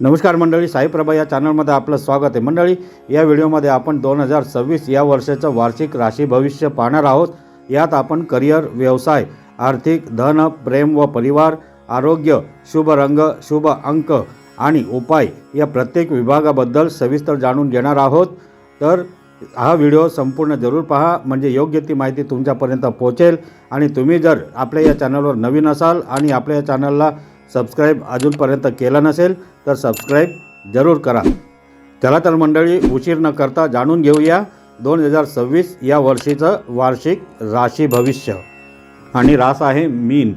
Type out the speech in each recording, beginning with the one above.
नमस्कार मंडळी, साईप्रभा या चॅनलमध्ये आपलं स्वागत आहे। मंडळी, या व्हिडिओमध्ये आपण 2026 या वर्षाचं वार्षिक राशी भविष्य पाहणार आहोत। यात आपण करिअर, व्यवसाय, आर्थिक, धन, प्रेम व परिवार, आरोग्य, शुभ रंग, शुभ अंक आणि उपाय या प्रत्येक विभागाबद्दल सविस्तर जाणून घेणार आहोत। तर हा व्हिडिओ संपूर्ण जरूर पहा, म्हणजे योग्य ती माहिती तुमच्यापर्यंत पोहोचेल। आणि तुम्ही जर आपल्या या चॅनलवर नवीन असाल आणि आपल्या या चॅनलला सबस्क्राईब अजूनपर्यंत केलं नसेल तर सबस्क्राईब जरूर करा। चला तर मंडळी, उशीर न करता जाणून घेऊया 2026 या वर्षीचं वार्षिक राशी भविष्य। आणि रास आहे मीन।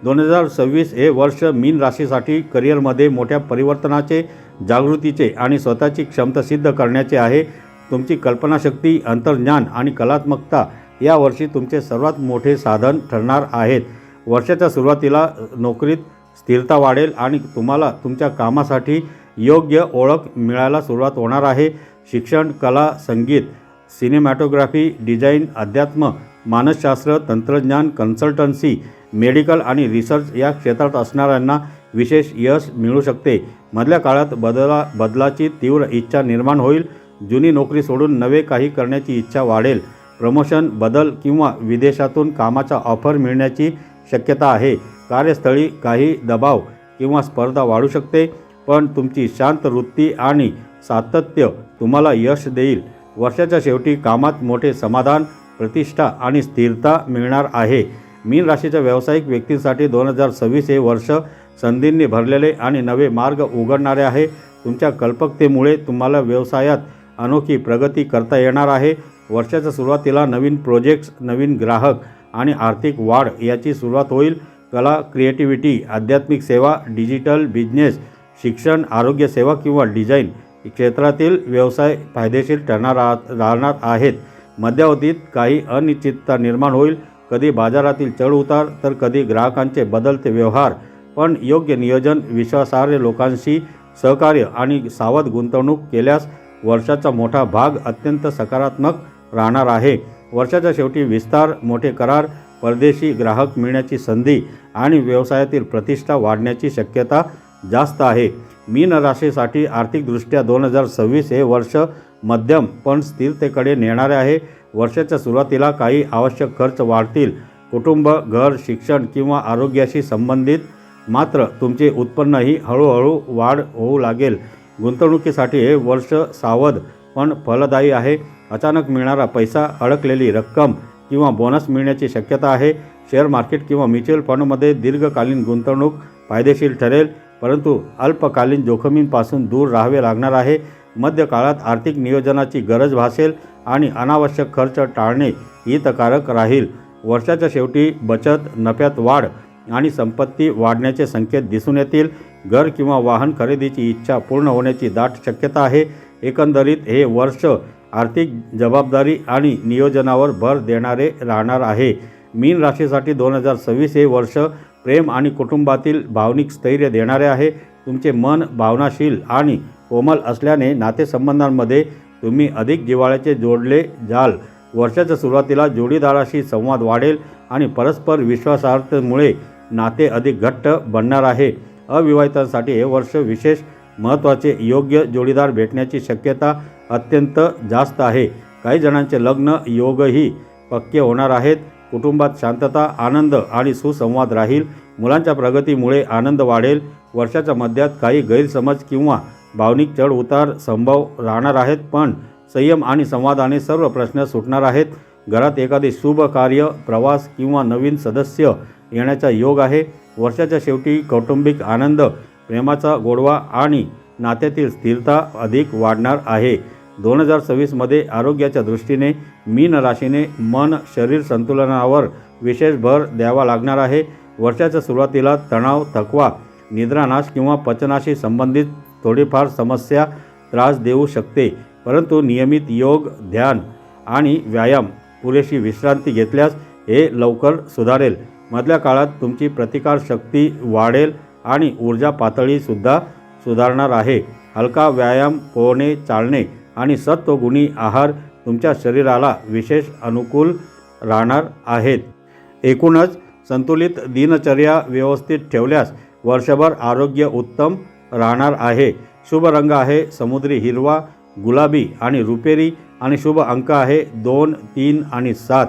2026 हे वर्ष मीन राशीसाठी करिअरमध्ये मोठ्या परिवर्तनाचे, जागृतीचे आणि स्वतःची क्षमता सिद्ध करण्याचे आहे। तुमची कल्पनाशक्ती, अंतर्ज्ञान आणि कलात्मकता या वर्षी तुमचे सर्वात मोठे साधन ठरणार आहेत। वर्षाच्या सुरुवातीला नोकरीत स्थिरता वाढेल आणि तुम्हाला तुमच्या कामासाठी योग्य ओळख मिळायला सुरुवात होणार आहे। शिक्षण, कला, संगीत, सिनेमॅटोग्राफी, डिझाईन, अध्यात्म, मानसशास्त्र, तंत्रज्ञान, कन्सल्टन्सी, मेडिकल आणि रिसर्च या क्षेत्रात असणाऱ्यांना विशेष यश मिळू शकते। मधल्या काळात बदलाची तीव्र इच्छा निर्माण होईल। जुनी नोकरी सोडून नवे काही करण्याची इच्छा वाढेल। प्रमोशन, बदल किंवा विदेशातून कामाचा ऑफर मिळण्याची शक्यता आहे। कार्यस्थळी काही दबाव किंवा स्पर्धा वाढू शकते, पण तुमची शांत वृत्ती आणि सातत्य तुम्हाला यश देईल। वर्षाच्या शेवटी कामात मोठे समाधान, प्रतिष्ठा आणि स्थिरता मिळणार आहे। मीन राशीच्या व्यावसायिक व्यक्तींसाठी 2026 हे वर्ष संधींनी भरलेले आणि नवे मार्ग उघडणारे आहे। तुमच्या कल्पकतेमुळे तुम्हाला व्यवसायात अनोखी प्रगती करता येणार आहे। वर्षाच्या सुरुवातीला नवीन प्रोजेक्ट्स, नवीन ग्राहक आणि आर्थिक वाढ याची सुरुवात होईल। कला, क्रिएटिव्हिटी, आध्यात्मिक सेवा, डिजिटल बिझनेस, शिक्षण, आरोग्य सेवा किंवा डिझाईन क्षेत्रातील व्यवसाय फायदेशीर राहणार आहेत। मध्यावधीत काही अनिश्चितता निर्माण होईल, कधी बाजारातील चढउतार तर कधी ग्राहकांचे बदलते व्यवहार, पण योग्य नियोजन, विश्वासार्ह लोकांशी सहकार्य आणि सावध गुंतवणूक केल्यास वर्षाचा मोठा भाग अत्यंत सकारात्मक राहणार आहे। वर्षाच्या शेवटी विस्तार, मोठे करार, परदेशी ग्राहक मिळण्याची संधी आणि व्यवसायातील प्रतिष्ठा वाढण्याची शक्यता जास्त आहे। मीन राशीसाठी आर्थिकदृष्ट्या 2026 हे वर्ष मध्यम पण स्थिरतेकडे नेणारे आहे। वर्षाच्या सुरुवातीला काही आवश्यक खर्च वाढतील, कुटुंब, घर, शिक्षण किंवा आरोग्याशी संबंधित, मात्र तुमचे उत्पन्नही हळूहळू वाढ होऊ लागेल। गुंतवणुकीसाठी हे वर्ष सावध पण फलदायी आहे। अचानक मिळणारा पैसा, अडकलेली रक्कम किंवा बोनस मिळण्याची शक्यता आहे। शेअर मार्केट किंवा म्युच्युअल फंडमध्ये दीर्घकालीन गुंतवणूक फायदेशीर ठरेल, परंतु अल्पकालीन जोखमींपासून दूर राहावे लागणार आहे। मध्य काळात आर्थिक नियोजनाची गरज भासेल आणि अनावश्यक खर्च टाळणे हितकारक राहील। वर्षाच्या शेवटी बचत, नफ्यात वाढ आणि संपत्ती वाढण्याचे संकेत दिसून येतील। घर किंवा वाहन खरेदीची इच्छा पूर्ण होण्याची दाट शक्यता आहे। एकंदरीत हे वर्ष आर्थिक जबाबदारी आणि नियोजनावर भर देणारे राहणार आहे। मीन राशीसाठी 2026 हे वर्ष प्रेम आणि कुटुंबातील भावनिक स्थैर्य देणारे आहे। तुमचे मन भावनाशील आणि कोमल असल्याने नातेसंबंधांमध्ये तुम्ही अधिक जिव्हाळ्याचे जोडले जाल। वर्षाच्या सुरुवातीला जोडीदाराशी संवाद वाढेल आणि परस्पर विश्वासार्हतेमुळे नाते अधिक घट्ट बनणार आहे। अविवाहितांसाठी हे वर्ष विशेष महत्त्वाचे, योग्य जोडीदार भेटण्याची शक्यता अत्यंत जास्त आहे। काही जणांचे लग्न योगही पक्के होणार आहेत। कुटुंबात शांतता, आनंद आणि सुसंवाद राहील। मुलांच्या प्रगतीमुळे आनंद वाढेल। वर्षाच्या मध्यात काही गैरसमज किंवा भावनिक चढउतार संभव राहणार आहेत, पण संयम आणि संवादाने सर्व प्रश्न सुटणार आहेत। घरात एखादे शुभ कार्य, प्रवास किंवा नवीन सदस्य येण्याचा योग आहे। वर्षाच्या शेवटी कौटुंबिक आनंद, प्रेमाचा गोडवा आणि नात्यातील स्थिरता अधिक वाढणार आहे। 2026 मध्ये आरोग्याच्या दृष्टीने मीन राशीने मन शरीर संतुलनावर विशेष भर द्यावा लागणार आहे। वर्षाच्या सुरुवातीला तणाव, थकवा, निद्रानाश किंवा पचनाशी संबंधित थोडीफार समस्या त्रास देऊ शकते, परंतु नियमित योग, ध्यान आणि व्यायाम, पुरेशी विश्रांती घेतल्यास हे लवकर सुधारेल। मधल्या काळात तुमची प्रतिकारशक्ती वाढेल आणि ऊर्जा पातळीसुद्धा सुधारणार आहे। हलका व्यायाम, पोहणे, चालणे आणि सत्वगुणी आहार तुमच्या शरीराला विशेष अनुकूल राहणार आहेत। एकूणच संतुलित दिनचर्या व्यवस्थित ठेवल्यास वर्षभर आरोग्य उत्तम राहणार आहे। शुभ रंग आहे समुद्री हिरवा, गुलाबी आणि रुपेरी आणि शुभ अंक आहे 2, 3 आणि 7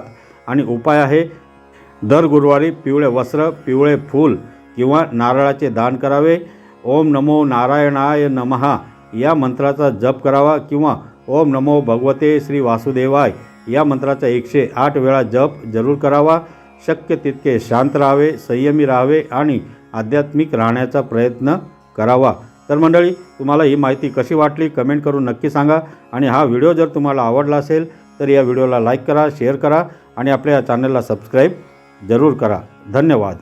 आणि उपाय आहे दर गुरुवारी पिवळे वस्त्र, पिवळे फूल किंवा नारळाचे दान करावे. ओम नमो नारायणाय नमः या मंत्राचा जप करावा किंवा ओम नमो भगवते श्री वासुदेवाय या मंत्राचा 108 वेळा जप जरूर करावा. शक्य तितके शांत राहावे, संयमी राहावे आणि आध्यात्मिक राहण्याचा प्रयत्न करावा. तर मंडळी, तुम्हाला ही माहिती कशी वाटली कमेंट करून नक्की सांगा. आणि हा व्हिडिओ जर तुम्हाला आवडला असेल तर या व्हिडिओला लाईक करा, शेअर करा आणि आपल्या चॅनलला सबस्क्राईब जरूर करा. धन्यवाद.